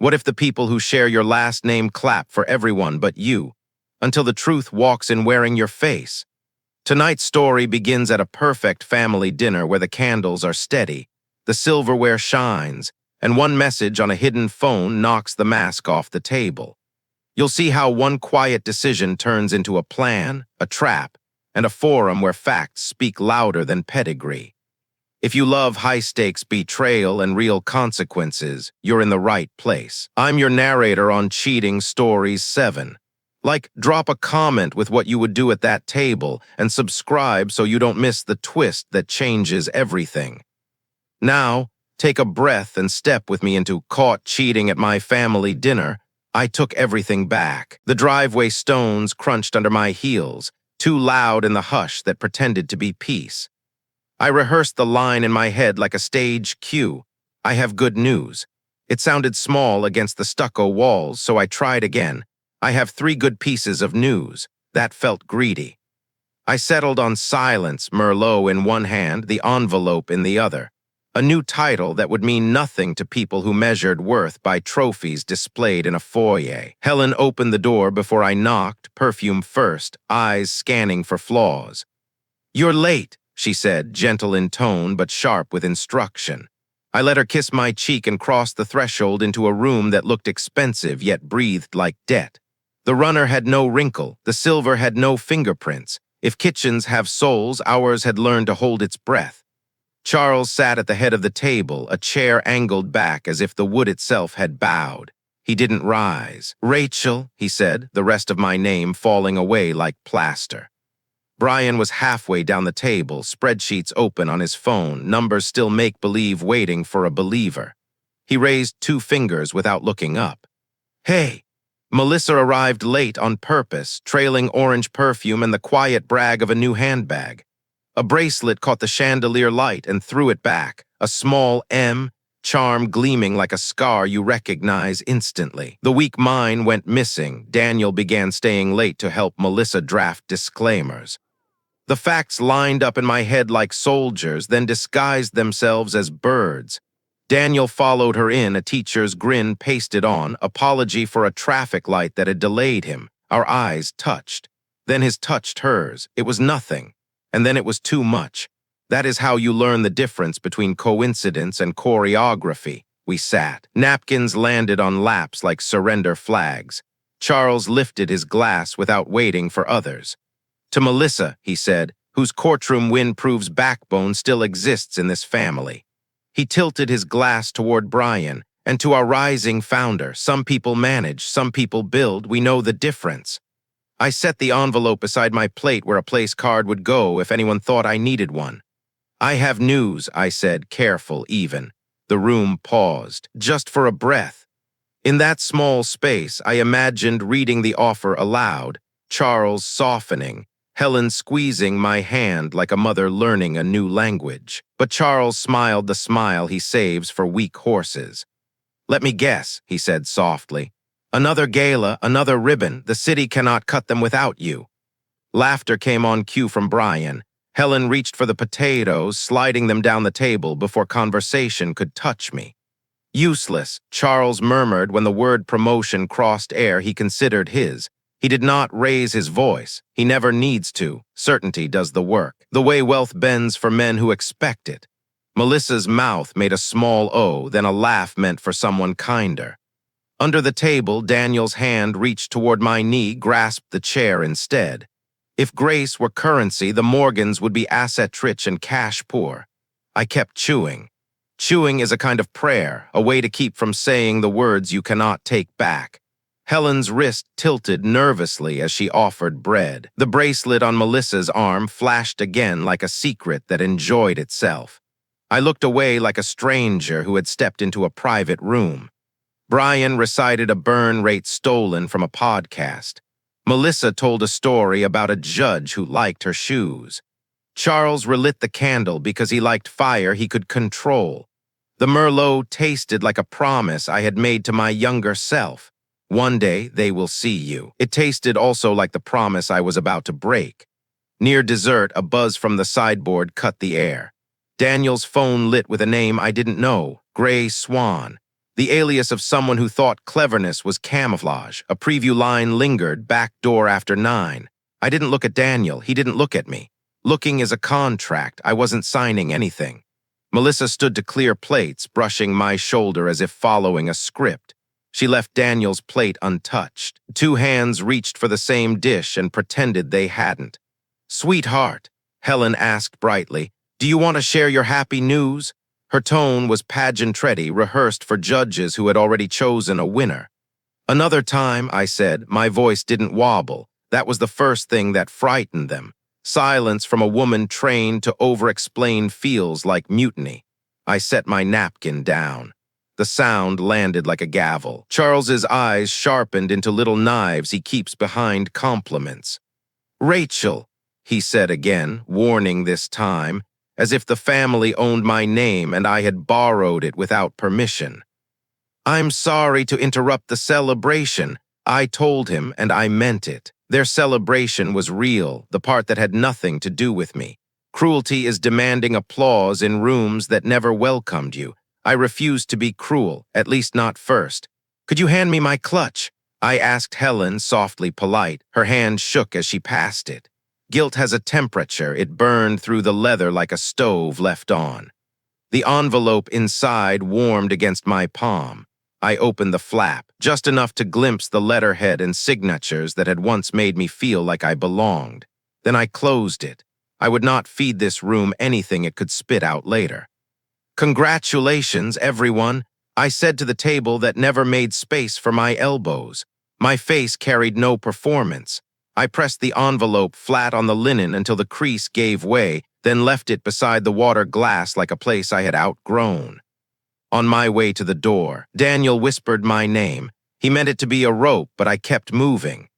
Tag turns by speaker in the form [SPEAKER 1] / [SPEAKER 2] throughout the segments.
[SPEAKER 1] What if the people who share your last name clap for everyone but you, until the truth walks in wearing your face? Tonight's story begins at a perfect family dinner where the candles are steady, the silverware shines, and one message on a hidden phone knocks the mask off the table. You'll see how one quiet decision turns into a plan, a trap, and a forum where facts speak louder than pedigree. If you love high-stakes betrayal and real consequences, you're in the right place. I'm your narrator on Cheating Stories 7. Drop a comment with what you would do at that table and subscribe so you don't miss the twist that changes everything. Now, take a breath and step with me into Caught Cheating at My Family Dinner. I took everything back. The driveway stones crunched under my heels, too loud in the hush that pretended to be peace. I rehearsed the line in my head like a stage cue. I have good news. It sounded small against the stucco walls, so I tried again. I have 3 good pieces of news. That felt greedy. I settled on silence, Merlot in one hand, the envelope in the other. A new title that would mean nothing to people who measured worth by trophies displayed in a foyer. Helen opened the door before I knocked, perfume first, eyes scanning for flaws. "You're late," she said, gentle in tone but sharp with instruction. I let her kiss my cheek and cross the threshold into a room that looked expensive yet breathed like debt. The runner had no wrinkle, the silver had no fingerprints. If kitchens have souls, ours had learned to hold its breath. Charles sat at the head of the table, a chair angled back as if the wood itself had bowed. He didn't rise. "Rachel," he said, the rest of my name falling away like plaster. Brian was halfway down the table, spreadsheets open on his phone, numbers still make-believe waiting for a believer. He raised 2 fingers without looking up. "Hey!" Melissa arrived late on purpose, trailing orange perfume and the quiet brag of a new handbag. A bracelet caught the chandelier light and threw it back, a small M, charm gleaming like a scar you recognize instantly. The weak mine went missing. Daniel began staying late to help Melissa draft disclaimers. The facts lined up in my head like soldiers, then disguised themselves as birds. Daniel followed her in, a teacher's grin pasted on, apology for a traffic light that had delayed him. Our eyes touched. Then his touched hers. It was nothing. And then it was too much. That is how you learn the difference between coincidence and choreography. We sat. Napkins landed on laps like surrender flags. Charles lifted his glass without waiting for others. "To Melissa," he said, "whose courtroom win proves backbone still exists in this family." He tilted his glass toward Brian, "And to our rising founder, some people manage, some people build, we know the difference." I set the envelope beside my plate where a place card would go if anyone thought I needed one. "I have news," I said, careful even. The room paused, just for a breath. In that small space, I imagined reading the offer aloud, Charles softening, Helen squeezing my hand like a mother learning a new language. But Charles smiled the smile he saves for weak horses. "Let me guess," he said softly. "Another gala, another ribbon. The city cannot cut them without you." Laughter came on cue from Brian. Helen reached for the potatoes, sliding them down the table before conversation could touch me. "Useless," Charles murmured when the word promotion crossed air he considered his. He did not raise his voice. He never needs to. Certainty does the work. The way wealth bends for men who expect it. Melissa's mouth made a small O, then a laugh meant for someone kinder. Under the table, Daniel's hand reached toward my knee, grasped the chair instead. If grace were currency, the Morgans would be asset-rich and cash-poor. I kept chewing. Chewing is a kind of prayer, a way to keep from saying the words you cannot take back. Helen's wrist tilted nervously as she offered bread. The bracelet on Melissa's arm flashed again like a secret that enjoyed itself. I looked away like a stranger who had stepped into a private room. Brian recited a burn rate stolen from a podcast. Melissa told a story about a judge who liked her shoes. Charles relit the candle because he liked fire he could control. The Merlot tasted like a promise I had made to my younger self. One day, they will see you. It tasted also like the promise I was about to break. Near dessert, a buzz from the sideboard cut the air. Daniel's phone lit with a name I didn't know, Gray Swan. The alias of someone who thought cleverness was camouflage. A preview line lingered, back door after 9. I didn't look at Daniel. He didn't look at me. Looking is a contract. I wasn't signing anything. Melissa stood to clear plates, brushing my shoulder as if following a script. She left Daniel's plate untouched. 2 hands reached for the same dish and pretended they hadn't. "Sweetheart," Helen asked brightly, "do you want to share your happy news?" Her tone was pageantry, rehearsed for judges who had already chosen a winner. "Another time," I said. My voice didn't wobble. That was the first thing that frightened them. Silence from a woman trained to over-explain feels like mutiny. I set my napkin down. The sound landed like a gavel. Charles's eyes sharpened into little knives he keeps behind compliments. "Rachel," he said again, warning this time, as if the family owned my name and I had borrowed it without permission. "I'm sorry to interrupt the celebration," I told him, and I meant it. Their celebration was real, the part that had nothing to do with me. Cruelty is demanding applause in rooms that never welcomed you. I refused to be cruel, at least not first. "Could you hand me my clutch?" I asked Helen, softly polite. Her hand shook as she passed it. Guilt has a temperature. It burned through the leather like a stove left on. The envelope inside warmed against my palm. I opened the flap, just enough to glimpse the letterhead and signatures that had once made me feel like I belonged. Then I closed it. I would not feed this room anything it could spit out later. "Congratulations, everyone," I said to the table that never made space for my elbows. My face carried no performance. I pressed the envelope flat on the linen until the crease gave way, then left it beside the water glass like a place I had outgrown. On my way to the door, Daniel whispered my name. He meant it to be a rope, but I kept moving.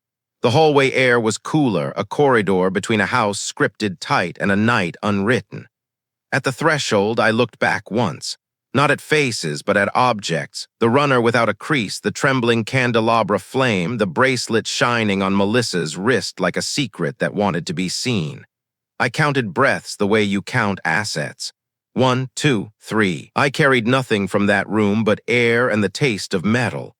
[SPEAKER 1] The hallway air was cooler, a corridor between a house scripted tight and a night unwritten. At the threshold, I looked back once. Not at faces, but at objects. The runner without a crease, the trembling candelabra flame, the bracelet shining on Melissa's wrist like a secret that wanted to be seen. I counted breaths the way you count assets. 1, 2, 3. I carried nothing from that room but air and the taste of metal.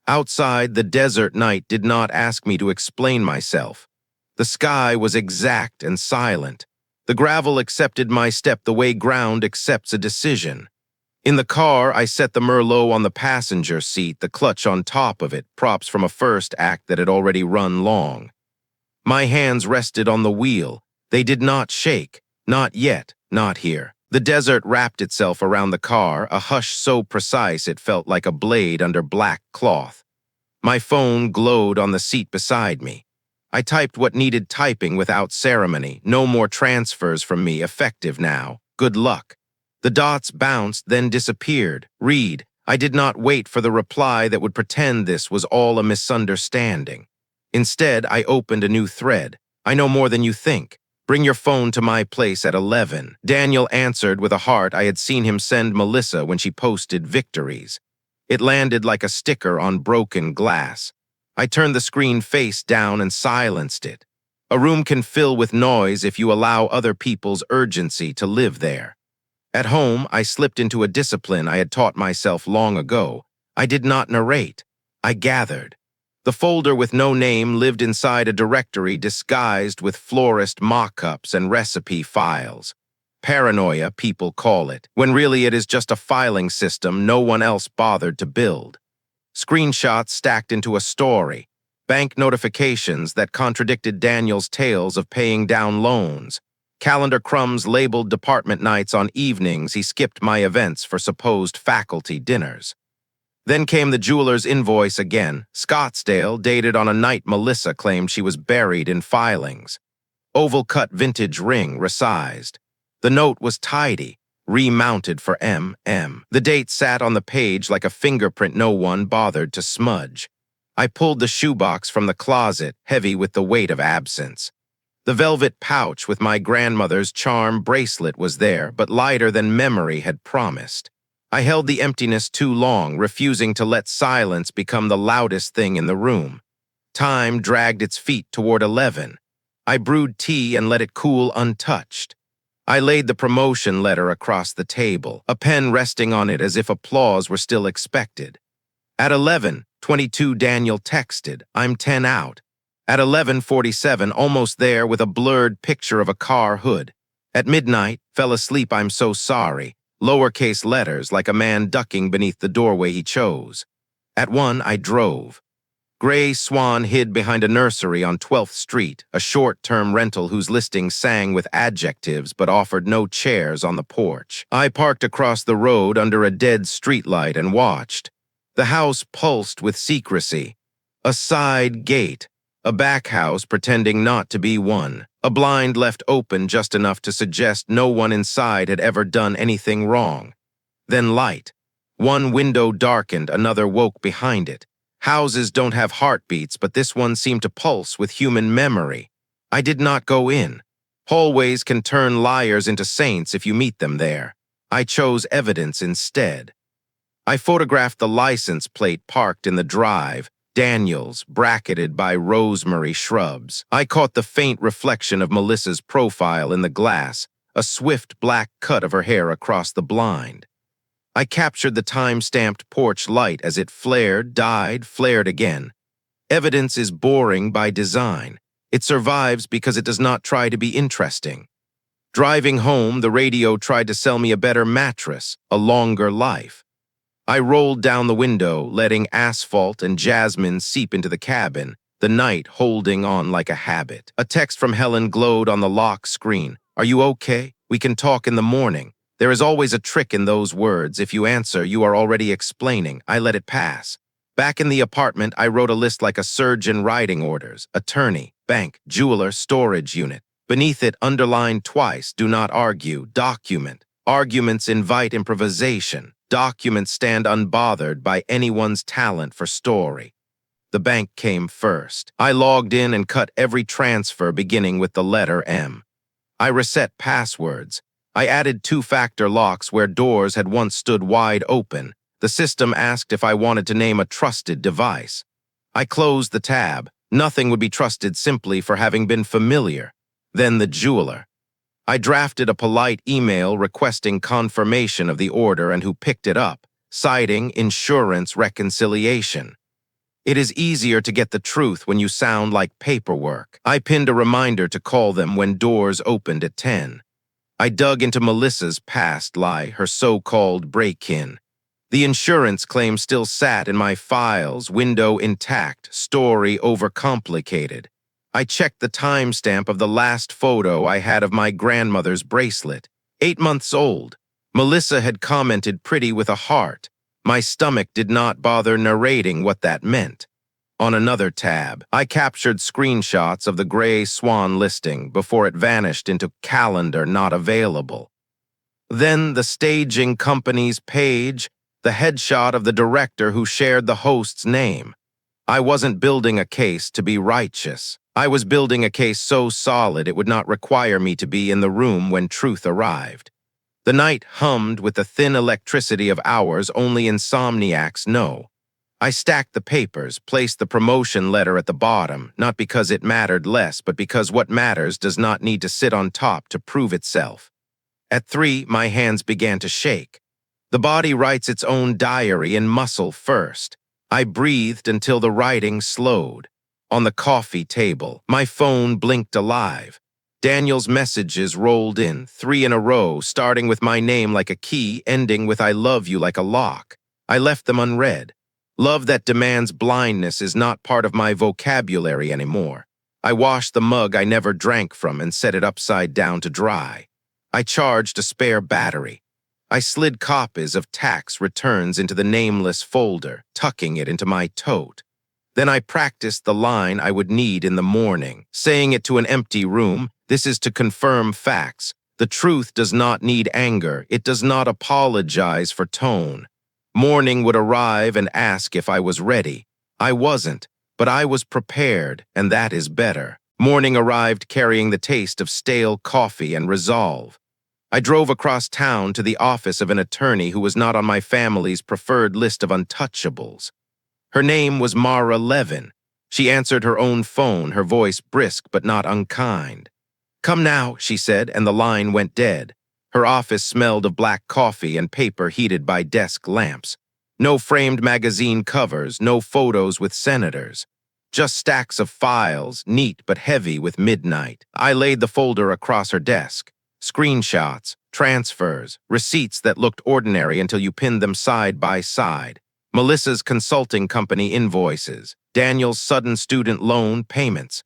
[SPEAKER 1] Outside, the desert night did not ask me to explain myself. The sky was exact and silent. The gravel accepted my step the way ground accepts a decision. In the car, I set the Merlot on the passenger seat, the clutch on top of it, props from a first act that had already run long. My hands rested on the wheel. They did not shake. Not yet, not here. The desert wrapped itself around the car, a hush so precise it felt like a blade under black cloth. My phone glowed on the seat beside me. I typed what needed typing without ceremony. No more transfers from me, effective now. Good luck. The dots bounced, then disappeared. Read. I did not wait for the reply that would pretend this was all a misunderstanding. Instead, I opened a new thread. "I know more than you think. Bring your phone to my place at 11. Daniel answered with a heart I had seen him send Melissa when she posted victories. It landed like a sticker on broken glass. I turned the screen face down and silenced it. A room can fill with noise if you allow other people's urgency to live there. At home, I slipped into a discipline I had taught myself long ago. I did not narrate. I gathered. The folder with no name lived inside a directory disguised with florist mock-ups and recipe files. Paranoia, people call it, when really it is just a filing system no one else bothered to build. Screenshots stacked into a story. Bank notifications that contradicted Daniel's tales of paying down loans. Calendar crumbs labeled department nights on evenings he skipped my events for supposed faculty dinners. Then came the jeweler's invoice again, Scottsdale, dated on a night Melissa claimed she was buried in filings. Oval-cut vintage ring, resized. The note was tidy, remounted for M.M. The date sat on the page like a fingerprint no one bothered to smudge. I pulled the shoebox from the closet, heavy with the weight of absence. The velvet pouch with my grandmother's charm bracelet was there, but lighter than memory had promised. I held the emptiness too long, refusing to let silence become the loudest thing in the room. Time dragged its feet toward 11. I brewed tea and let it cool untouched. I laid the promotion letter across the table, a pen resting on it as if applause were still expected. At 11:22, Daniel texted, "I'm 10 out." At 11:47, almost there with a blurred picture of a car hood. At midnight, fell asleep, "I'm so sorry." Lowercase letters like a man ducking beneath the doorway he chose. At 1, I drove. Gray Swan hid behind a nursery on 12th Street, a short-term rental whose listing sang with adjectives but offered no chairs on the porch. I parked across the road under a dead streetlight and watched. The house pulsed with secrecy. A side gate, a back house pretending not to be one, a blind left open just enough to suggest no one inside had ever done anything wrong. Then light. One window darkened, another woke behind it. Houses don't have heartbeats, but this one seemed to pulse with human memory. I did not go in. Hallways can turn liars into saints if you meet them there. I chose evidence instead. I photographed the license plate parked in the drive, Daniels, bracketed by rosemary shrubs. I caught the faint reflection of Melissa's profile in the glass, a swift black cut of her hair across the blind. I captured the time-stamped porch light as it flared, died, flared again. Evidence is boring by design. It survives because it does not try to be interesting. Driving home, the radio tried to sell me a better mattress, a longer life. I rolled down the window, letting asphalt and jasmine seep into the cabin, the night holding on like a habit. A text from Helen glowed on the lock screen. "Are you okay? We can talk in the morning." There is always a trick in those words. If you answer, you are already explaining. I let it pass. Back in the apartment, I wrote a list like a surgeon writing orders: attorney, bank, jeweler, storage unit. Beneath it, underlined twice, "Do not argue, document." Arguments invite improvisation. Documents stand unbothered by anyone's talent for story. The bank came first. I logged in and cut every transfer beginning with the letter M. I reset passwords. I added two-factor locks where doors had once stood wide open. The system asked if I wanted to name a trusted device. I closed the tab. Nothing would be trusted simply for having been familiar. Then the jeweler. I drafted a polite email requesting confirmation of the order and who picked it up, citing insurance reconciliation. It is easier to get the truth when you sound like paperwork. I pinned a reminder to call them when doors opened at 10. I dug into Melissa's past lie, her so-called break-in. The insurance claim still sat in my files, window intact, story overcomplicated. I checked the timestamp of the last photo I had of my grandmother's bracelet. 8 months old. Melissa had commented pretty with a heart. My stomach did not bother narrating what that meant. On another tab, I captured screenshots of the Gray Swan listing before it vanished into calendar not available. Then the staging company's page, the headshot of the director who shared the host's name. I wasn't building a case to be righteous. I was building a case so solid it would not require me to be in the room when truth arrived. The night hummed with the thin electricity of hours only insomniacs know. I stacked the papers, placed the promotion letter at the bottom, not because it mattered less, but because what matters does not need to sit on top to prove itself. At 3, my hands began to shake. The body writes its own diary in muscle first. I breathed until the writing slowed. On the coffee table, my phone blinked alive. Daniel's messages rolled in, 3 in a row, starting with my name like a key, ending with "I love you" like a lock. I left them unread. Love that demands blindness is not part of my vocabulary anymore. I washed the mug I never drank from and set it upside down to dry. I charged a spare battery. I slid copies of tax returns into the nameless folder, tucking it into my tote. Then I practiced the line I would need in the morning, saying it to an empty room. This is to confirm facts. The truth does not need anger. It does not apologize for tone. Morning would arrive and ask if I was ready. I wasn't, but I was prepared, and that is better. Morning arrived carrying the taste of stale coffee and resolve. I drove across town to the office of an attorney who was not on my family's preferred list of untouchables. Her name was Mara Levin. She answered her own phone, her voice brisk but not unkind. "Come now," she said, and the line went dead. Her office smelled of black coffee and paper heated by desk lamps. No framed magazine covers, no photos with senators. Just stacks of files, neat but heavy with midnight. I laid the folder across her desk. Screenshots, transfers, receipts that looked ordinary until you pinned them side by side. Melissa's consulting company invoices, Daniel's sudden student loan payments,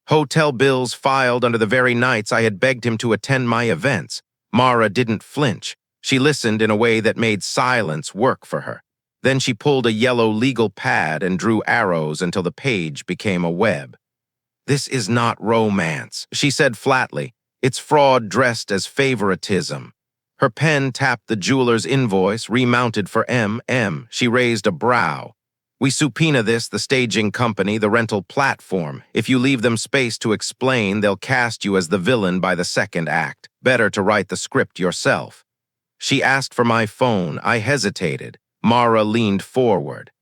[SPEAKER 1] hotel bills filed under the very nights I had begged him to attend my events. Mara didn't flinch. She listened in a way that made silence work for her. Then she pulled a yellow legal pad and drew arrows until the page became a web. "This is not romance," she said flatly. "It's fraud dressed as favoritism." Her pen tapped the jeweler's invoice, remounted for M.M. She raised a brow. "We subpoena this, the staging company, the rental platform. If you leave them space to explain, they'll cast you as the villain by the second act. Better to write the script yourself." She asked for my phone. I hesitated. Mara leaned forward.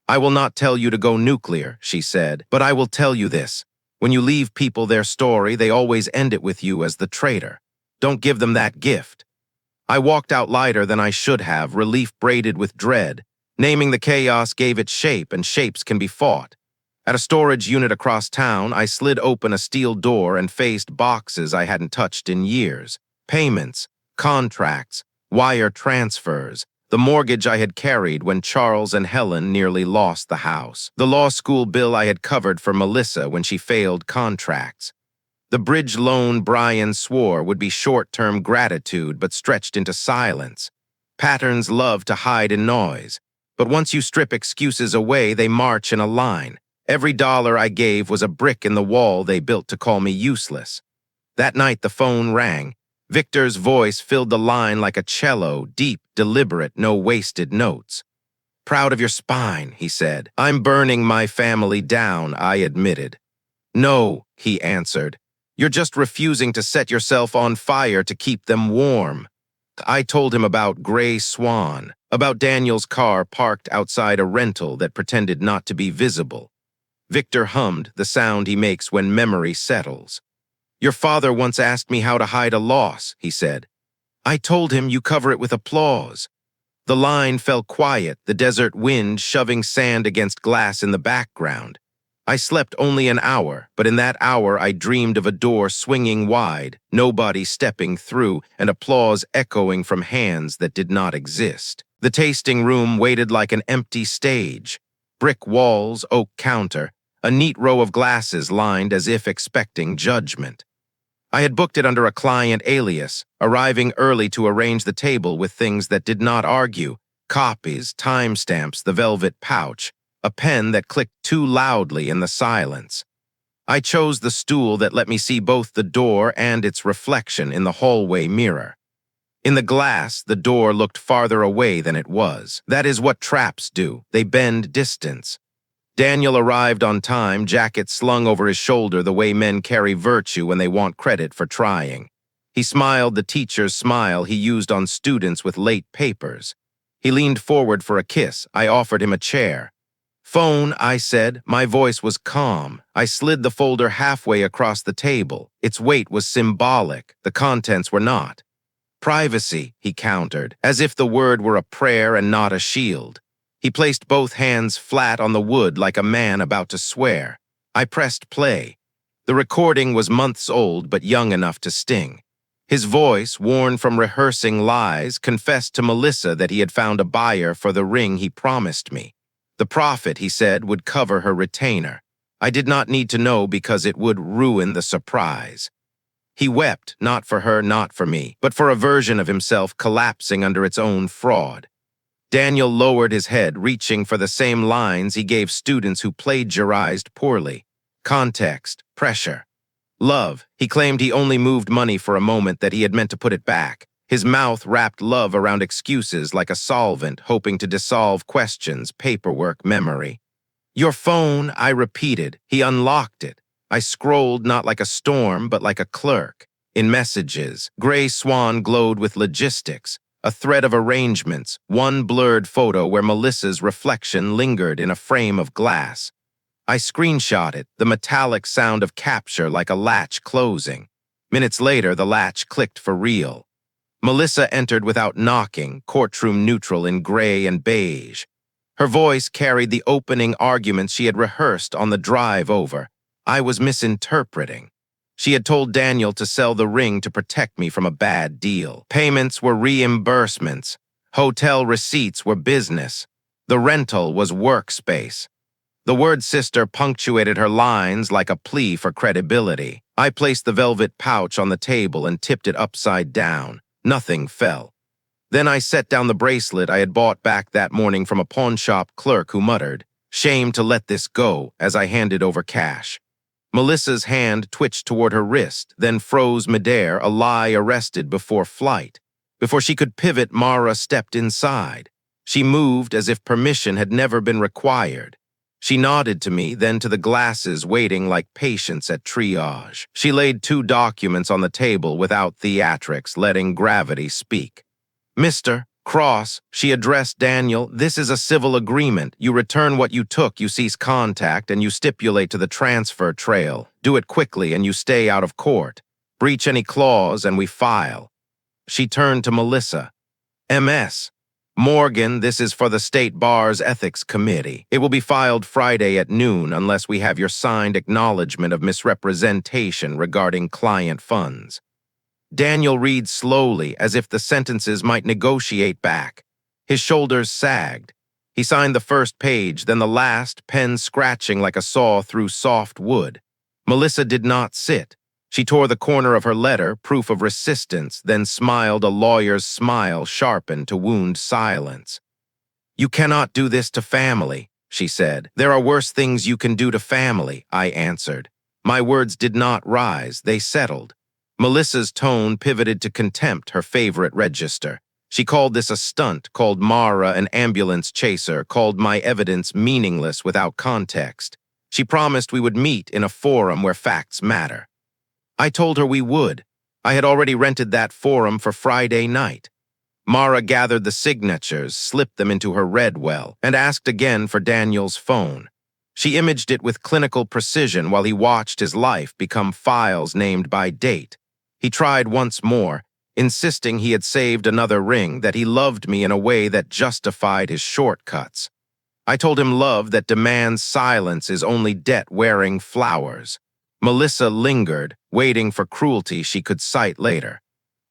[SPEAKER 1] "I will not tell you to go nuclear," she said, "but I will tell you this. When you leave people their story, they always end it with you as the traitor. Don't give them that gift." I walked out lighter than I should have, relief braided with dread. Naming the chaos gave it shape, and shapes can be fought. At a storage unit across town, I slid open a steel door and faced boxes I hadn't touched in years. Payments, contracts, wire transfers, the mortgage I had carried when Charles and Helen nearly lost the house, the law school bill I had covered for Melissa when she failed contracts. The bridge loan Brian swore would be short-term gratitude but stretched into silence. Patterns love to hide in noise, but once you strip excuses away, they march in a line. Every dollar I gave was a brick in the wall they built to call me useless. That night the phone rang. Victor's voice filled the line like a cello, deep, deliberate, no wasted notes. "Proud of your spine," he said. "I'm burning my family down," I admitted. "No," he answered. "You're just refusing to set yourself on fire to keep them warm." I told him about Gray Swan, about Daniel's car parked outside a rental that pretended not to be visible. Victor hummed, the sound he makes when memory settles. "Your father once asked me how to hide a loss," he said. "I told him you cover it with applause." The line fell quiet, the desert wind shoving sand against glass in the background. I slept only an hour, but in that hour I dreamed of a door swinging wide, nobody stepping through, and applause echoing from hands that did not exist. The tasting room waited like an empty stage. Brick walls, oak counter, a neat row of glasses lined as if expecting judgment. I had booked it under a client alias, arriving early to arrange the table with things that did not argue: copies, timestamps, the velvet pouch, a pen that clicked too loudly in the silence. I chose the stool that let me see both the door and its reflection in the hallway mirror. In the glass, the door looked farther away than it was. That is what traps do. They bend distance. Daniel arrived on time, jacket slung over his shoulder the way men carry virtue when they want credit for trying. He smiled the teacher's smile he used on students with late papers. He leaned forward for a kiss. I offered him a chair. "Phone," I said. My voice was calm. I slid the folder halfway across the table. Its weight was symbolic. The contents were not. "Privacy," he countered, as if the word were a prayer and not a shield. He placed both hands flat on the wood like a man about to swear. I pressed play. The recording was months old but young enough to sting. His voice, worn from rehearsing lies, confessed to Melissa that he had found a buyer for the ring he promised me. The profit, he said, would cover her retainer. I did not need to know because it would ruin the surprise. He wept, not for her, not for me, but for a version of himself collapsing under its own fraud. Daniel lowered his head, reaching for the same lines he gave students who plagiarized poorly. Context, pressure. Love. He claimed he only moved money for a moment, that he had meant to put it back. His mouth wrapped love around excuses like a solvent, hoping to dissolve questions, paperwork, memory. "Your phone," I repeated. He unlocked it. I scrolled not like a storm, but like a clerk. In messages, Gray Swan glowed with logistics. A thread of arrangements, one blurred photo where Melissa's reflection lingered in a frame of glass. I screenshot it, the metallic sound of capture like a latch closing. Minutes later, the latch clicked for real. Melissa entered without knocking, courtroom neutral in gray and beige. Her voice carried the opening arguments she had rehearsed on the drive over. I was misinterpreting. She had told Daniel to sell the ring to protect me from a bad deal. Payments were reimbursements. Hotel receipts were business. The rental was workspace. The word sister punctuated her lines like a plea for credibility. I placed the velvet pouch on the table and tipped it upside down. Nothing fell. Then I set down the bracelet I had bought back that morning from a pawnshop clerk who muttered, "Shame to let this go," as I handed over cash. Melissa's hand twitched toward her wrist, then froze midair, a lie arrested before flight. Before she could pivot, Mara stepped inside. She moved as if permission had never been required. She nodded to me, then to the glasses waiting like patients at triage. She laid 2 documents on the table without theatrics, letting gravity speak. "Mr. Cross," she addressed Daniel, "this is a civil agreement. You return what you took, you cease contact, and you stipulate to the transfer trail. Do it quickly and you stay out of court. Breach any clause and we file." She turned to Melissa. "MS. Morgan, this is for the State Bar's Ethics Committee. It will be filed Friday at noon unless we have your signed acknowledgement of misrepresentation regarding client funds." Daniel read slowly, as if the sentences might negotiate back. His shoulders sagged. He signed the first page, then the last, pen scratching like a saw through soft wood. Melissa did not sit. She tore the corner of her letter, proof of resistance, then smiled a lawyer's smile sharpened to wound silence. "You cannot do this to family," she said. "There are worse things you can do to family," I answered. My words did not rise, they settled. Melissa's tone pivoted to contempt, her favorite register. She called this a stunt, called Mara an ambulance chaser, called my evidence meaningless without context. She promised we would meet in a forum where facts matter. I told her we would. I had already rented that forum for Friday night. Mara gathered the signatures, slipped them into her red well, and asked again for Daniel's phone. She imaged it with clinical precision while he watched his life become files named by date. He tried once more, insisting he had saved another ring, that he loved me in a way that justified his shortcuts. I told him love that demands silence is only debt wearing flowers. Melissa lingered, waiting for cruelty she could cite later.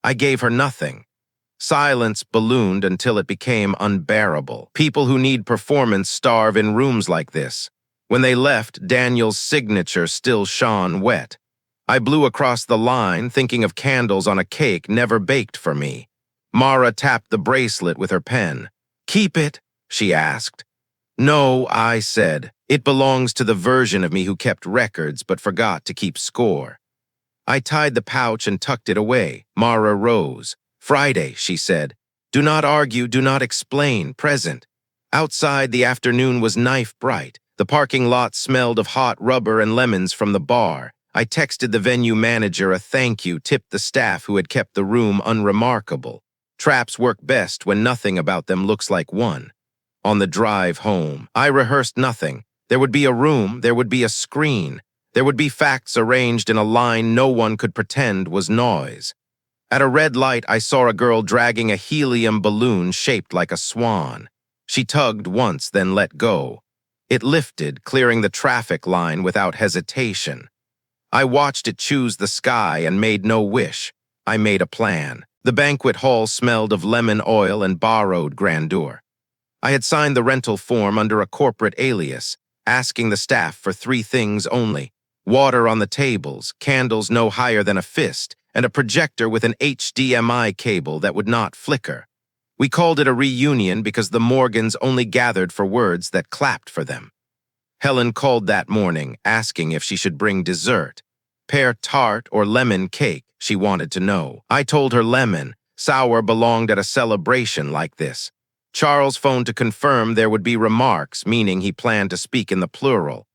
[SPEAKER 1] I gave her nothing. Silence ballooned until it became unbearable. People who need performance starve in rooms like this. When they left, Daniel's signature still shone wet. I blew across the line, thinking of candles on a cake never baked for me. Mara tapped the bracelet with her pen. "Keep it?" she asked. "No," I said. "It belongs to the version of me who kept records but forgot to keep score." I tied the pouch and tucked it away. Mara rose. "Friday," she said. "Do not argue, do not explain, present." Outside, the afternoon was knife bright. The parking lot smelled of hot rubber and lemons from the bar. I texted the venue manager a thank you, tipped the staff who had kept the room unremarkable. Traps work best when nothing about them looks like one. On the drive home, I rehearsed nothing. There would be a room, there would be a screen. There would be facts arranged in a line no one could pretend was noise. At a red light, I saw a girl dragging a helium balloon shaped like a swan. She tugged once, then let go. It lifted, clearing the traffic line without hesitation. I watched it choose the sky and made no wish. I made a plan. The banquet hall smelled of lemon oil and borrowed grandeur. I had signed the rental form under a corporate alias, asking the staff for 3 things only: water on the tables, candles no higher than a fist, and a projector with an HDMI cable that would not flicker. We called it a reunion because the Morgans only gathered for words that clapped for them. Helen called that morning, asking if she should bring dessert. Pear tart or lemon cake, she wanted to know. I told her lemon. Sour belonged at a celebration like this. Charles phoned to confirm there would be remarks, meaning he planned to speak in the plural.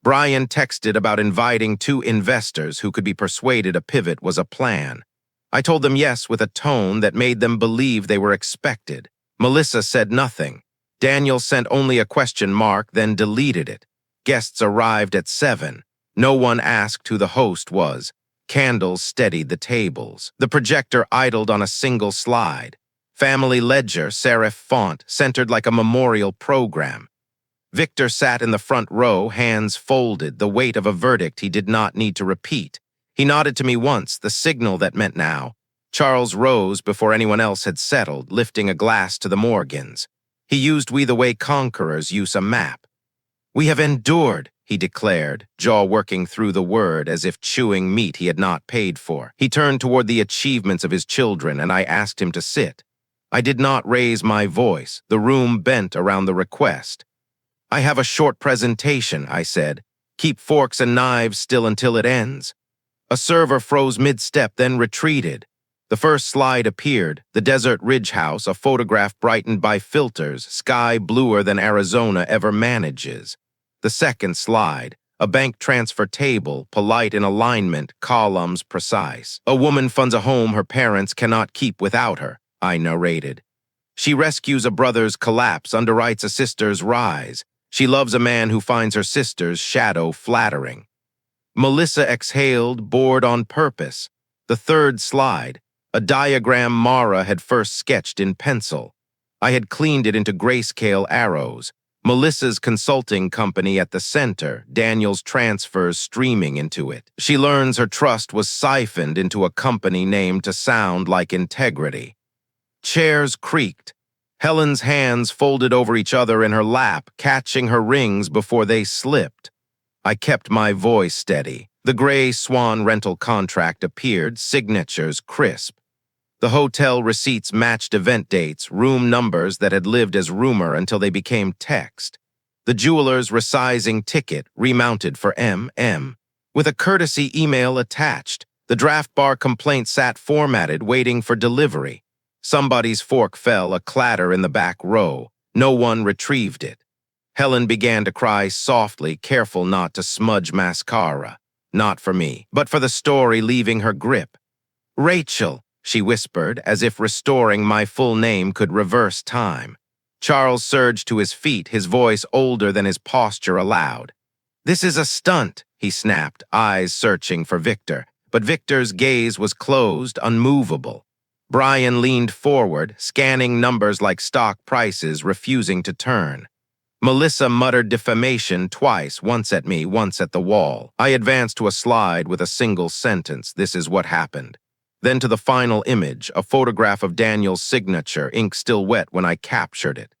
[SPEAKER 1] Brian texted about inviting 2 investors who could be persuaded a pivot was a plan. I told them yes with a tone that made them believe they were expected. Melissa said nothing. Daniel sent only a question mark, then deleted it. Guests arrived at 7. No one asked who the host was. Candles steadied the tables. The projector idled on a single slide. Family ledger, serif font, centered like a memorial program. Victor sat in the front row, hands folded, the weight of a verdict he did not need to repeat. He nodded to me once, the signal that meant now. Charles rose before anyone else had settled, lifting a glass to the Morgans. He used We the Way conquerors use a map. "We have endured," he declared, jaw working through the word as if chewing meat he had not paid for. He turned toward the achievements of his children, and I asked him to sit. I did not raise my voice. The room bent around the request. "I have a short presentation," I said. "Keep forks and knives still until it ends." A server froze mid-step, then retreated. The first slide appeared, the desert ridge house, a photograph brightened by filters, sky bluer than Arizona ever manages. The second slide, a bank transfer table, polite in alignment, columns precise. "A woman funds a home her parents cannot keep without her," I narrated. "She rescues a brother's collapse, underwrites a sister's rise. She loves a man who finds her sister's shadow flattering." Melissa exhaled, bored on purpose. The third slide, a diagram Mara had first sketched in pencil. I had cleaned it into grayscale arrows. Melissa's consulting company at the center, Daniel's transfers streaming into it. She learns her trust was siphoned into a company name to sound like integrity. Chairs creaked. Helen's hands folded over each other in her lap, catching her rings before they slipped. I kept my voice steady. The gray Swan rental contract appeared, signatures crisp. The hotel receipts matched event dates, room numbers that had lived as rumor until they became text. The jeweler's resizing ticket, remounted for M.M. With a courtesy email attached, the draft bar complaint sat formatted, waiting for delivery. Somebody's fork fell, a clatter in the back row. No one retrieved it. Helen began to cry softly, careful not to smudge mascara. Not for me, but for the story leaving her grip. "Rachel," she whispered, as if restoring my full name could reverse time. Charles surged to his feet, his voice older than his posture allowed. "This is a stunt," he snapped, eyes searching for Victor. But Victor's gaze was closed, unmovable. Brian leaned forward, scanning numbers like stock prices, refusing to turn. Melissa muttered defamation twice, once at me, once at the wall. I advanced to a slide with a single sentence, "This is what happened." Then to the final image, a photograph of Daniel's signature, ink still wet when I captured it.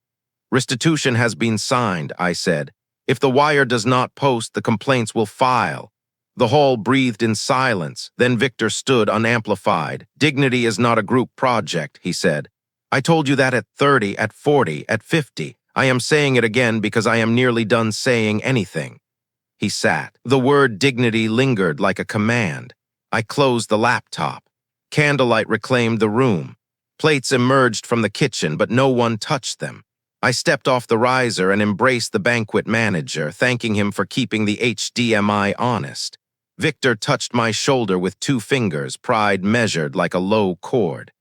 [SPEAKER 1] "Restitution has been signed," I said. "If the wire does not post, the complaints will file." The hall breathed in silence. Then Victor stood unamplified. "Dignity is not a group project," he said. "I told you that at 30, at 40, at 50. I am saying it again because I am nearly done saying anything." He sat. The word dignity lingered like a command. I closed the laptop. Candlelight reclaimed the room. Plates emerged from the kitchen, but no one touched them. I stepped off the riser and embraced the banquet manager, thanking him for keeping the HDMI honest. Victor touched my shoulder with 2 fingers, pride measured like a low chord.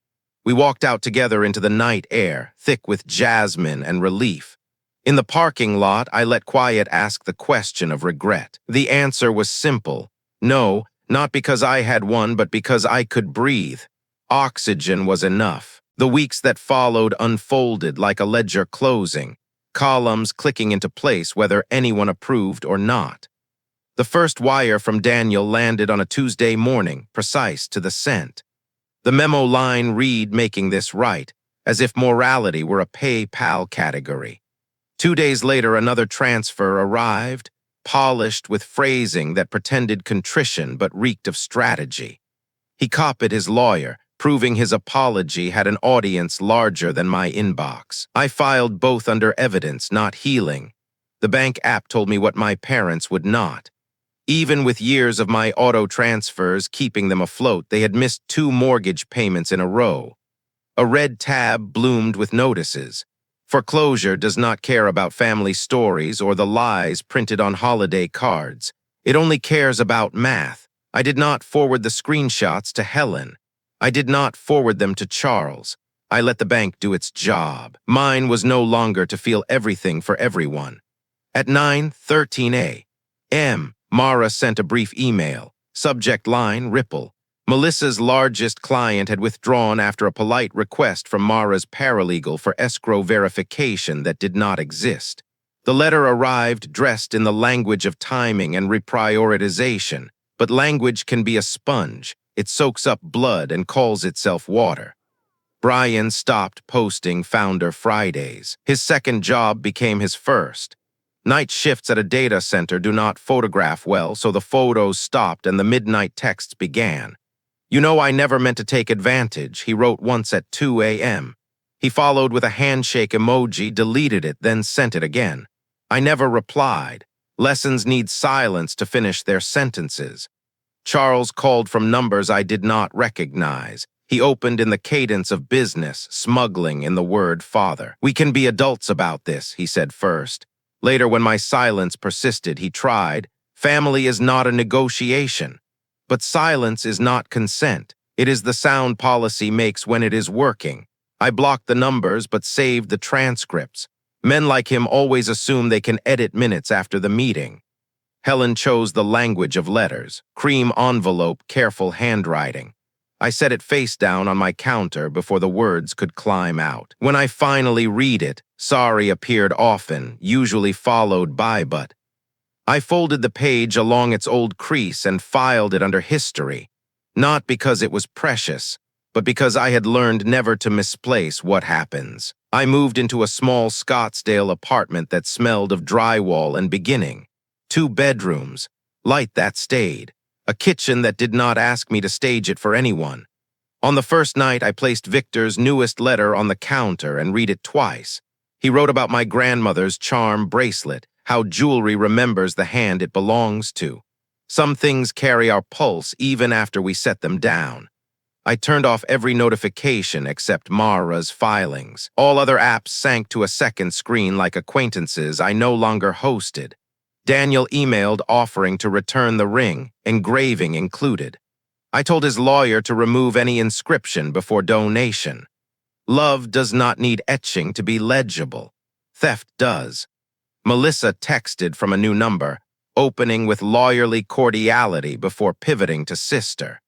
[SPEAKER 1] We walked out together into the night air, thick with jasmine and relief. In the parking lot, I let quiet ask the question of regret. The answer was simple. No, not because I had one, but because I could breathe. Oxygen was enough. The weeks that followed unfolded like a ledger closing, columns clicking into place whether anyone approved or not. The first wire from Daniel landed on a Tuesday morning, precise to the cent. The memo line read, "Making this right," as if morality were a PayPal category. 2 days later, another transfer arrived, polished with phrasing that pretended contrition but reeked of strategy. He copied his lawyer, proving his apology had an audience larger than my inbox. I filed both under evidence, not healing. The bank app told me what my parents would not. Even with years of my auto transfers keeping them afloat, they had missed 2 mortgage payments in a row. A red tab bloomed with notices. Foreclosure does not care about family stories or the lies printed on holiday cards. It only cares about math. I did not forward the screenshots to Helen. I did not forward them to Charles. I let the bank do its job. Mine was no longer to feel everything for everyone. At 9:13 a.m., Mara sent a brief email. Subject line, Ripple. Melissa's largest client had withdrawn after a polite request from Mara's paralegal for escrow verification that did not exist. The letter arrived dressed in the language of timing and reprioritization, but language can be a sponge. It soaks up blood and calls itself water. Brian stopped posting Founder Fridays. His second job became his first. Night shifts at a data center do not photograph well, so the photos stopped and the midnight texts began. "You know I never meant to take advantage," he wrote once at 2 a.m. He followed with a handshake emoji, deleted it, then sent it again. I never replied. Lessons need silence to finish their sentences. Charles called from numbers I did not recognize. He opened in the cadence of business, smuggling in the word father. "We can be adults about this," he said first. Later, when my silence persisted, he tried. "Family is not a negotiation." But silence is not consent. It is the sound policy makes when it is working. I blocked the numbers but saved the transcripts. Men like him always assume they can edit minutes after the meeting. Helen chose the language of letters, cream envelope, careful handwriting. I set it face down on my counter before the words could climb out. When I finally read it, sorry appeared often, usually followed by but. I folded the page along its old crease and filed it under history, not because it was precious, but because I had learned never to misplace what happens. I moved into a small Scottsdale apartment that smelled of drywall and beginning. 2 bedrooms, light that stayed, a kitchen that did not ask me to stage it for anyone. On the first night, I placed Victor's newest letter on the counter and read it twice. He wrote about my grandmother's charm bracelet, how jewelry remembers the hand it belongs to. Some things carry our pulse even after we set them down. I turned off every notification except Mara's filings. All other apps sank to a second screen like acquaintances I no longer hosted. Daniel emailed offering to return the ring, engraving included. I told his lawyer to remove any inscription before donation. Love does not need etching to be legible. Theft does. Melissa texted from a new number, opening with lawyerly cordiality before pivoting to sister.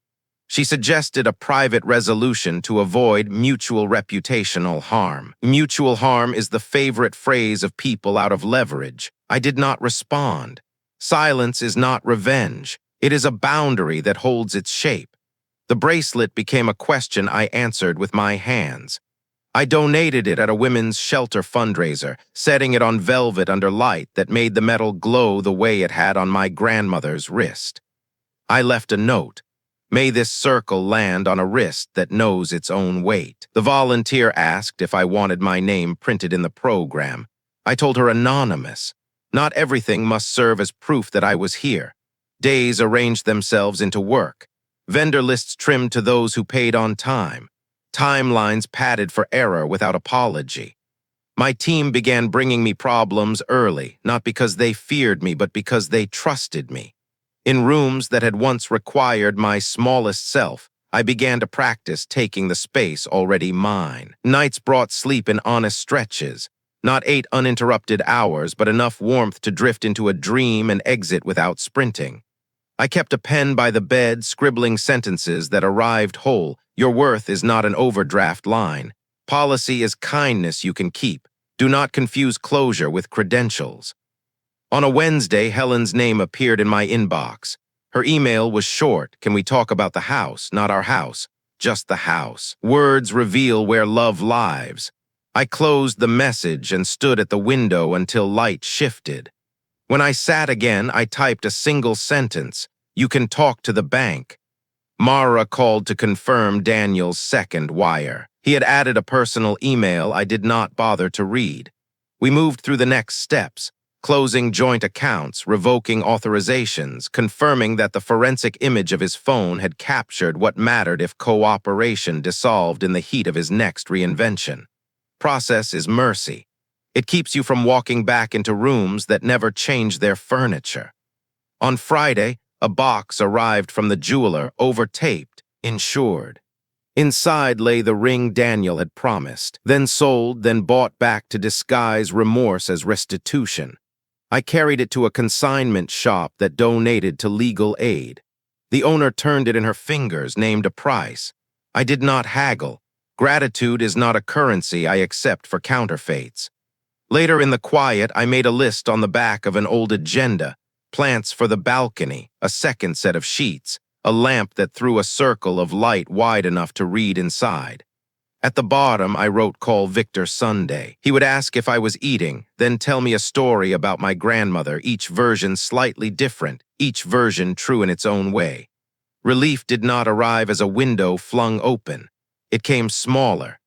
[SPEAKER 1] She suggested a private resolution to avoid mutual reputational harm. Mutual harm is the favorite phrase of people out of leverage. I did not respond. Silence is not revenge. It is a boundary that holds its shape. The bracelet became a question I answered with my hands. I donated it at a women's shelter fundraiser, setting it on velvet under light that made the metal glow the way it had on my grandmother's wrist. I left a note. May this circle land on a wrist that knows its own weight. The volunteer asked if I wanted my name printed in the program. I told her anonymous. Not everything must serve as proof that I was here. Days arranged themselves into work. Vendor lists trimmed to those who paid on time. Timelines padded for error without apology. My team began bringing me problems early, not because they feared me, but because they trusted me. In rooms that had once required my smallest self, I began to practice taking the space already mine. Nights brought sleep in honest stretches. Not 8 uninterrupted hours, but enough warmth to drift into a dream and exit without sprinting. I kept a pen by the bed, scribbling sentences that arrived whole. Your worth is not an overdraft line. Policy is kindness you can keep. Do not confuse closure with credentials. On a Wednesday, Helen's name appeared in my inbox. Her email was short. Can we talk about the house? Not our house, just the house. Words reveal where love lives. I closed the message and stood at the window until light shifted. When I sat again, I typed a single sentence. You can talk to the bank. Mara called to confirm Daniel's second wire. He had added a personal email I did not bother to read. We moved through the next steps. Closing joint accounts, revoking authorizations, confirming that the forensic image of his phone had captured what mattered if cooperation dissolved in the heat of his next reinvention. Process is mercy. It keeps you from walking back into rooms that never change their furniture. On Friday, a box arrived from the jeweler, overtaped, insured. Inside lay the ring Daniel had promised, then sold, then bought back to disguise remorse as restitution. I carried it to a consignment shop that donated to legal aid. The owner turned it in her fingers, named a price. I did not haggle. Gratitude is not a currency I accept for counterfeits. Later in the quiet, I made a list on the back of an old agenda: plants for the balcony, a second set of sheets, a lamp that threw a circle of light wide enough to read inside. At the bottom, I wrote "Call Victor Sunday." He would ask if I was eating, then tell me a story about my grandmother, each version slightly different, each version true in its own way. Relief did not arrive as a window flung open. It came smaller.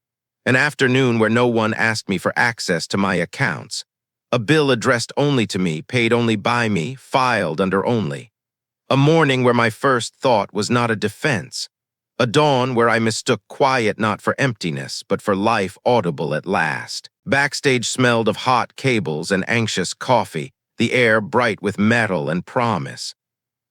[SPEAKER 1] An afternoon where no one asked me for access to my accounts. A bill addressed only to me, paid only by me, filed under only. A morning where my first thought was not a defense. A dawn where I mistook quiet not for emptiness, but for life audible at last. Backstage smelled of hot cables and anxious coffee, the air bright with metal and promise.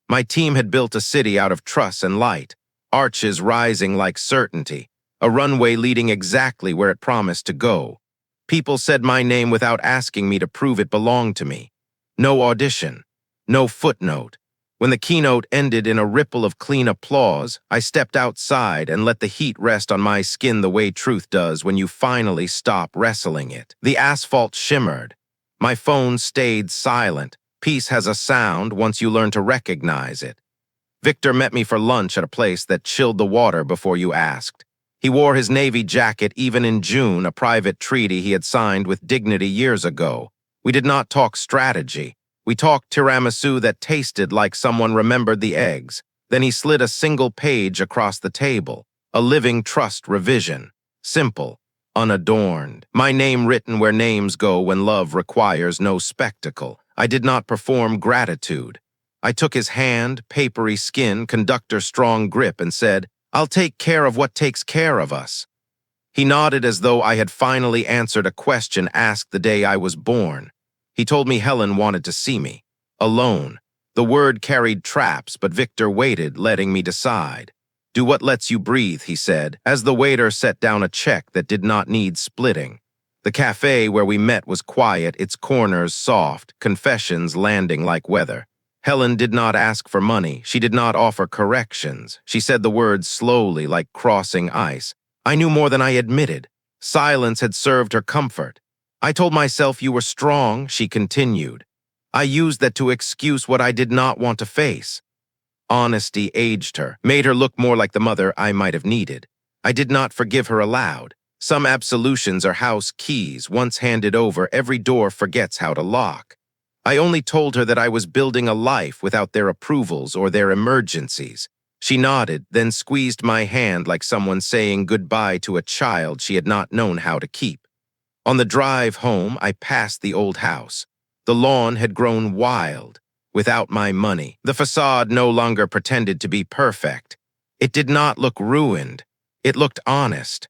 [SPEAKER 1] My team had built a city out of truss and light, arches rising like certainty, a runway leading exactly where it promised to go. People said my name without asking me to prove it belonged to me. No audition, no footnote. When the keynote ended in a ripple of clean applause, I stepped outside and let the heat rest on my skin the way truth does when you finally stop wrestling it. The asphalt shimmered. My phone stayed silent. Peace has a sound once you learn to recognize it. Victor met me for lunch at a place that chilled the water before you asked. He wore his Navy jacket even in June, a private treaty he had signed with dignity years ago. We did not talk strategy. We talked tiramisu that tasted like someone remembered the eggs. Then he slid a single page across the table, a living trust revision. Simple, unadorned. My name written where names go when love requires no spectacle. I did not perform gratitude. I took his hand, papery skin, conductor strong grip, and said, "I'll take care of what takes care of us." He nodded as though I had finally answered a question asked the day I was born. He told me Helen wanted to see me. Alone. The word carried traps, but Victor waited, letting me decide. "Do what lets you breathe," he said, as the waiter set down a check that did not need splitting. The cafe where we met was quiet, its corners soft, confessions landing like weather. Helen did not ask for money. She did not offer corrections. She said the words slowly, like crossing ice. I knew more than I admitted. Silence had served her comfort. I told myself you were strong, she continued. I used that to excuse what I did not want to face. Honesty aged her, made her look more like the mother I might have needed. I did not forgive her aloud. Some absolutions are house keys. Once handed over, every door forgets how to lock. I only told her that I was building a life without their approvals or their emergencies. She nodded, then squeezed my hand like someone saying goodbye to a child she had not known how to keep. On the drive home, I passed the old house. The lawn had grown wild. Without my money, the facade no longer pretended to be perfect. It did not look ruined. It looked honest.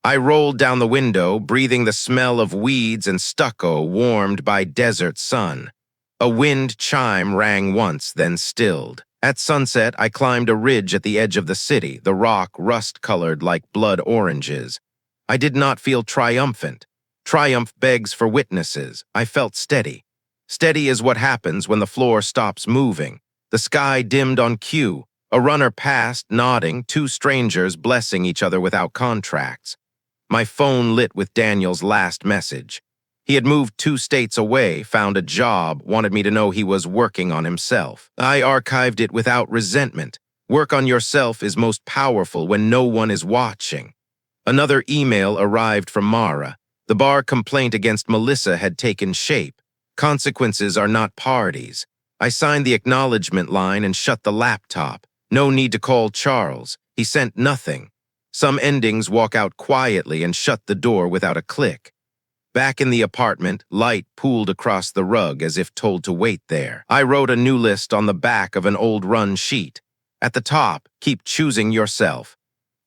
[SPEAKER 1] I rolled down the window, breathing the smell of weeds and stucco warmed by desert sun. A wind chime rang once, then stilled. At sunset, I climbed a ridge at the edge of the city, the rock rust-colored like blood oranges. I did not feel triumphant. Triumph begs for witnesses. I felt steady. Steady is what happens when the floor stops moving. The sky dimmed on cue. A runner passed, nodding, two strangers blessing each other without contracts. My phone lit with Daniel's last message. He had moved 2 states away, found a job, wanted me to know he was working on himself. I archived it without resentment. Work on yourself is most powerful when no one is watching. Another email arrived from Mara. The bar complaint against Melissa had taken shape. Consequences are not parties. I signed the acknowledgement line and shut the laptop. No need to call Charles. He sent nothing. Some endings walk out quietly and shut the door without a click. Back in the apartment, light pooled across the rug as if told to wait there. I wrote a new list on the back of an old run sheet. At the top, keep choosing yourself.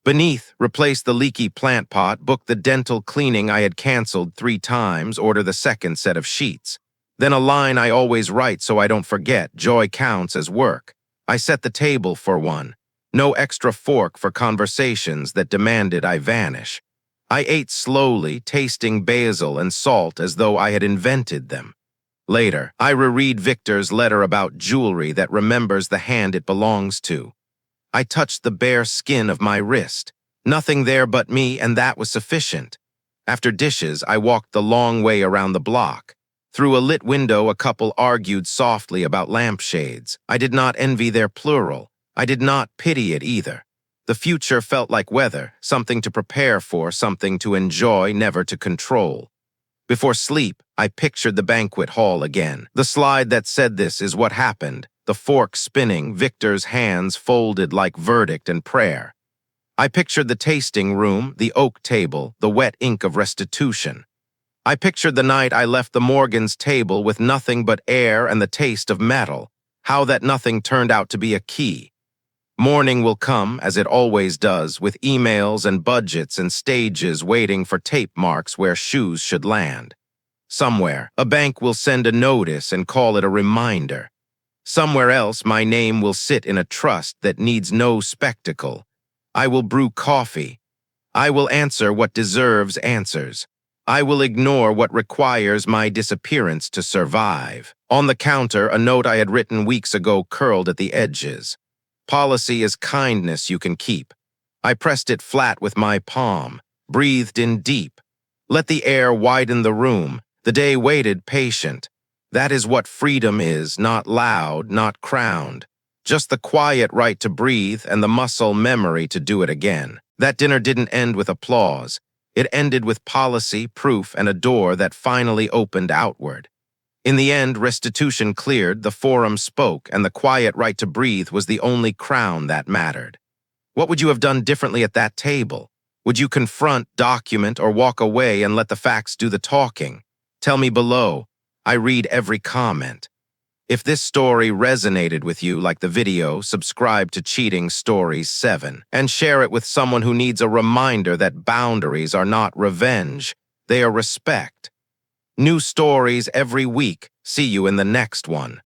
[SPEAKER 1] Beneath, replace the leaky plant pot, book the dental cleaning I had canceled 3 times, order the second set of sheets. Then a line I always write so I don't forget: joy counts as work. I set the table for one. No extra fork for conversations that demanded I vanish. I ate slowly, tasting basil and salt as though I had invented them. Later, I reread Victor's letter about jewelry that remembers the hand it belongs to. I touched the bare skin of my wrist. Nothing there but me, and that was sufficient. After dishes, I walked the long way around the block. Through a lit window, a couple argued softly about lampshades. I did not envy their plural. I did not pity it either. The future felt like weather, something to prepare for, something to enjoy, never to control. Before sleep, I pictured the banquet hall again. The slide that said this is what happened, the fork spinning, Victor's hands folded like verdict and prayer. I pictured the tasting room, the oak table, the wet ink of restitution. I pictured the night I left the Morgan's table with nothing but air and the taste of metal, how that nothing turned out to be a key. Morning will come, as it always does, with emails and budgets and stages waiting for tape marks where shoes should land. Somewhere, a bank will send a notice and call it a reminder. Somewhere else, my name will sit in a trust that needs no spectacle. I will brew coffee. I will answer what deserves answers. I will ignore what requires my disappearance to survive. On the counter, a note I had written weeks ago curled at the edges. Policy is kindness you can keep. I pressed it flat with my palm, breathed in deep. Let the air widen the room. The day waited patient. That is what freedom is, not loud, not crowned. Just the quiet right to breathe and the muscle memory to do it again. That dinner didn't end with applause. It ended with policy, proof, and a door that finally opened outward. In the end, restitution cleared, the forum spoke, and the quiet right to breathe was the only crown that mattered. What would you have done differently at that table? Would you confront, document, or walk away and let the facts do the talking? Tell me below. I read every comment. If this story resonated with you like the video, subscribe to Cheating Stories 7 and share it with someone who needs a reminder that boundaries are not revenge, they are respect. New stories every week. See you in the next one.